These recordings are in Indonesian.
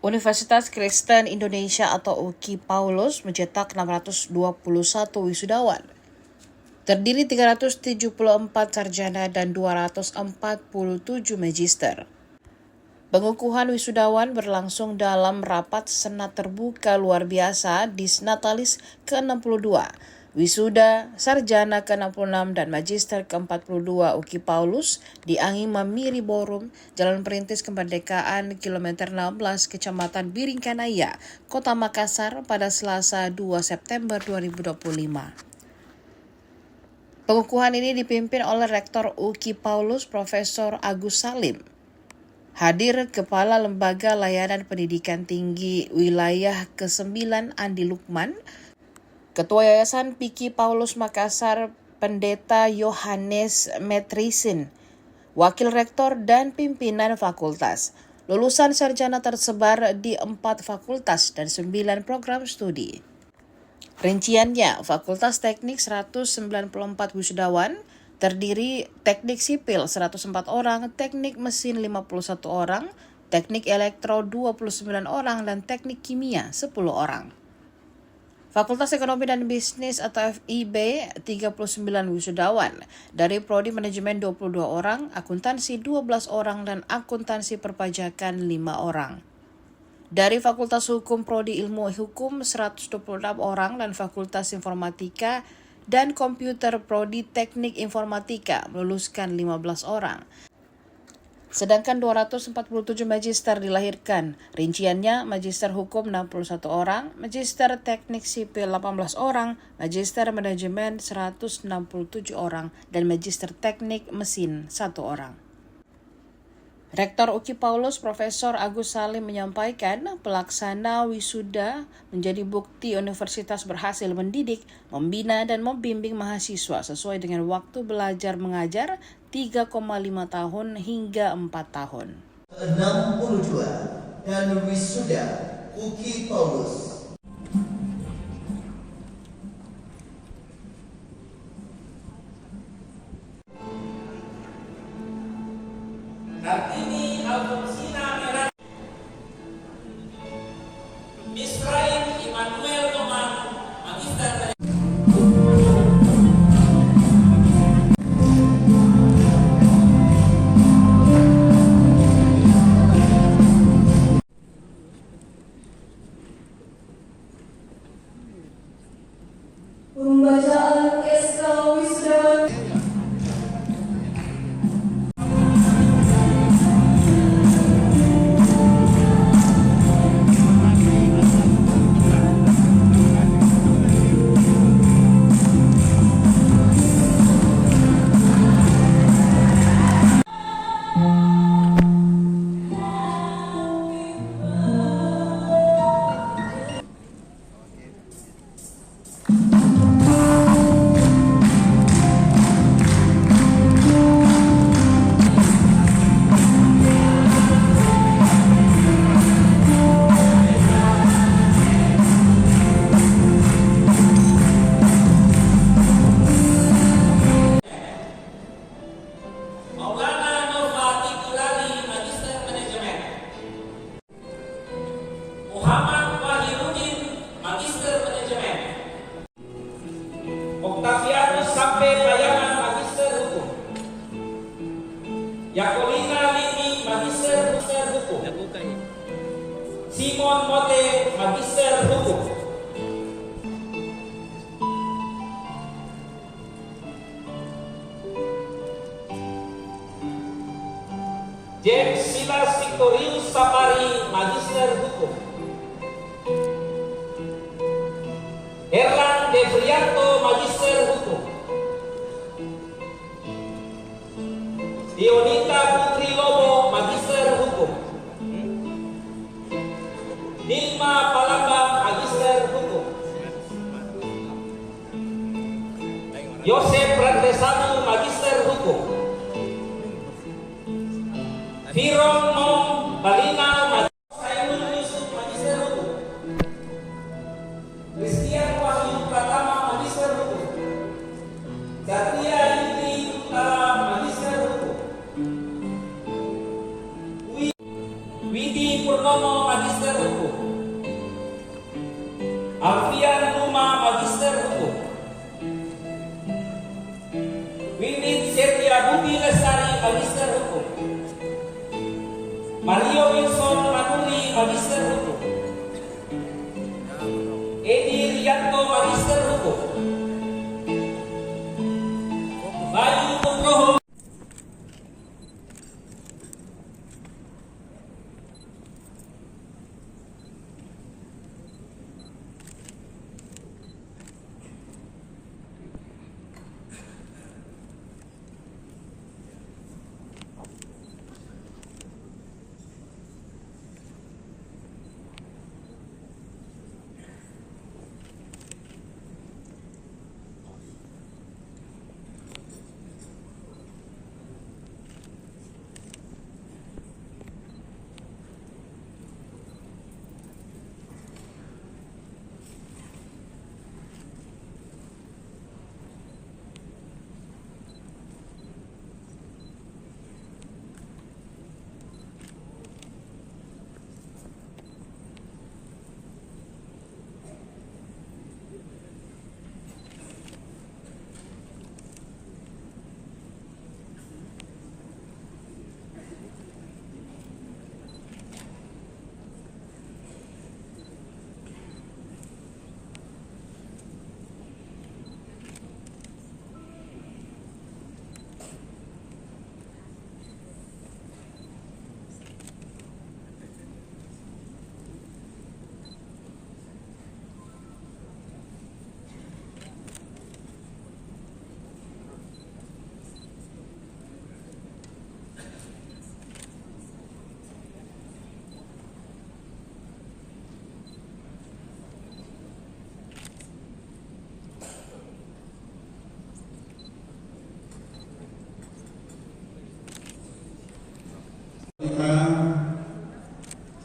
Universitas Kristen Indonesia atau UKI Paulus mencetak 621 wisudawan. Terdiri 374 sarjana dan 247 magister. Pengukuhan wisudawan berlangsung dalam rapat senat terbuka luar biasa Disnatalis ke-62, wisuda sarjana ke-66 dan magister ke-42 UKI Paulus di Angima Miri Ballroom, Jalan Perintis Kemerdekaan, kilometer 16, Kecamatan Biringkanaya, Kota Makassar pada Selasa 2 September 2025. Pengukuhan ini dipimpin oleh Rektor UKI Paulus Profesor Agus Salim. Hadir Kepala Lembaga Layanan Pendidikan Tinggi Wilayah ke-9 Andi Lukman, Ketua Yayasan PIKI Paulus Makassar Pendeta Yohanes Metrisin, Wakil Rektor dan pimpinan fakultas. Lulusan sarjana tersebar di 4 fakultas dan 9 program studi. Rinciannya, Fakultas Teknik 194 wisudawan, terdiri Teknik Sipil 104 orang, Teknik Mesin 51 orang, Teknik Elektro 29 orang, dan Teknik Kimia 10 orang. Fakultas Ekonomi dan Bisnis atau FIB 39 wisudawan, dari Prodi Manajemen 22 orang, Akuntansi 12 orang, dan Akuntansi Perpajakan 5 orang. Dari Fakultas Hukum Prodi Ilmu Hukum 126 orang, dan Fakultas Informatika dan Komputer Prodi Teknik Informatika meluluskan 15 orang. Sedangkan 247 magister dilahirkan. Rinciannya Magister Hukum 61 orang, Magister Teknik Sipil 18 orang, Magister Manajemen 167 orang, dan Magister Teknik Mesin 1 orang. Rektor UKI Paulus Profesor Agus Salim menyampaikan pelaksana wisuda menjadi bukti universitas berhasil mendidik, membina, dan membimbing mahasiswa sesuai dengan waktu belajar mengajar 3,5 tahun hingga 4 tahun. 62 dan wisuda UKI Paulus. Kartini Alfonsina Merah, Misraim Immanuel Oman, Magister Pembacaan SK Wisuda. Muhammad Wahyudin, Magister Manajemen. Octavianus Sampai Bayangan, Magister Hukum. Yakolina Lini, Magister Hukum. Simon Mote, Magister Hukum. James Silas Victorius Sapari, Magister Hukum. Erlan Devrianto, Magister Hukum. Dionita Putri Lobo, Magister Hukum. Nilma Palambang, Magister Hukum. Yosef Rantesanu, Magister Hukum. Firon Mom Balina, Saimul Yusuf, Magister Hukum. Christian Wahyu Pratama, Magister Hukum. Satya Yudi Utara, Magister Hukum. Widi Purnomo, Magister Hukum. Wiwit Setia Budi Lestari, Magister Hukum. Mario Wilson Manuli, Magister Hukum. Edi Rianto, Magister Hukum. Bayu Nugroho.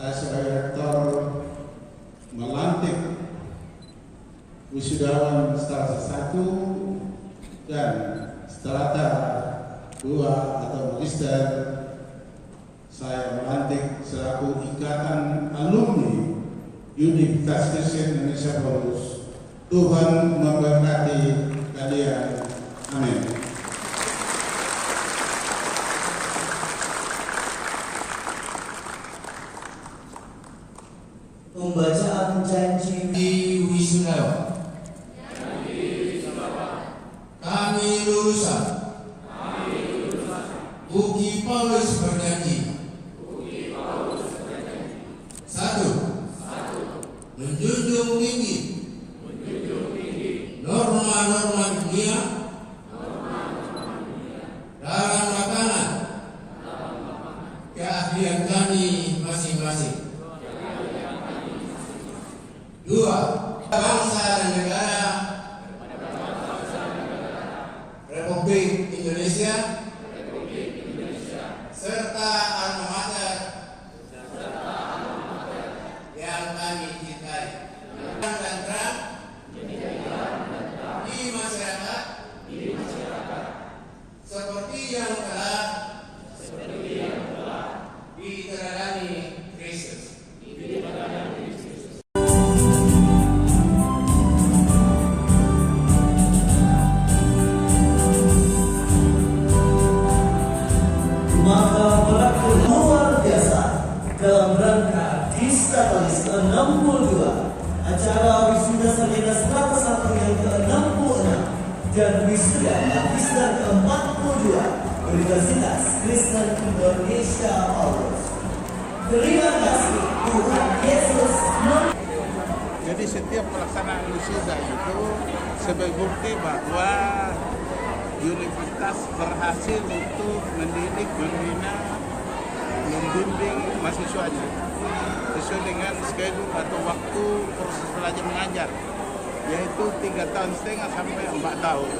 Saya sebagai rektor melantik wisudawan strata 1 dan strata 2 atau magister. Saya melantik selaku Ikatan Alumni Universitas Kristen Indonesia Paulus. Tuhan memberkati kalian. Amin. Pembacaan janji di wisudawan. Kami lulusan UKI Paulus berjanji. 1. Menjunjung tinggi norma-norma dunia dalam makanan keahlian kami masing-masing. 2. Bangsa dan negara Republik Indonesia serta alma mater yang kami cintai dan terang di masyarakat seperti yang telah diteladani Kristus. maka pelaku luar biasa dalam rangka Distatalis ke-62, acara wisuda sarjana strata 1 yang ke-66 dan wisuda magister ke-42 Universitas Kristen Indonesia Paulus. Terima kasih, Tuhan Yesus. Jadi setiap pelaksanaan wisuda itu sebagai bukti bahwa universitas berhasil untuk mendidik, membina, membimbing mahasiswanya sesuai dengan schedule atau waktu proses belajar mengajar, yaitu 3,5 tahun sampai 4 tahun.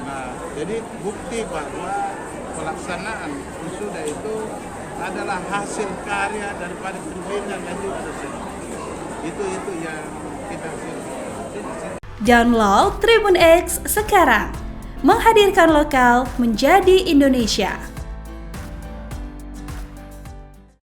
Nah, jadi bukti bahwa pelaksanaan wisuda itu adalah hasil karya daripada pimpinan dan juga dosen. Itu yang kita hasilkan. Download Tribun X sekarang, menghadirkan lokal menjadi Indonesia.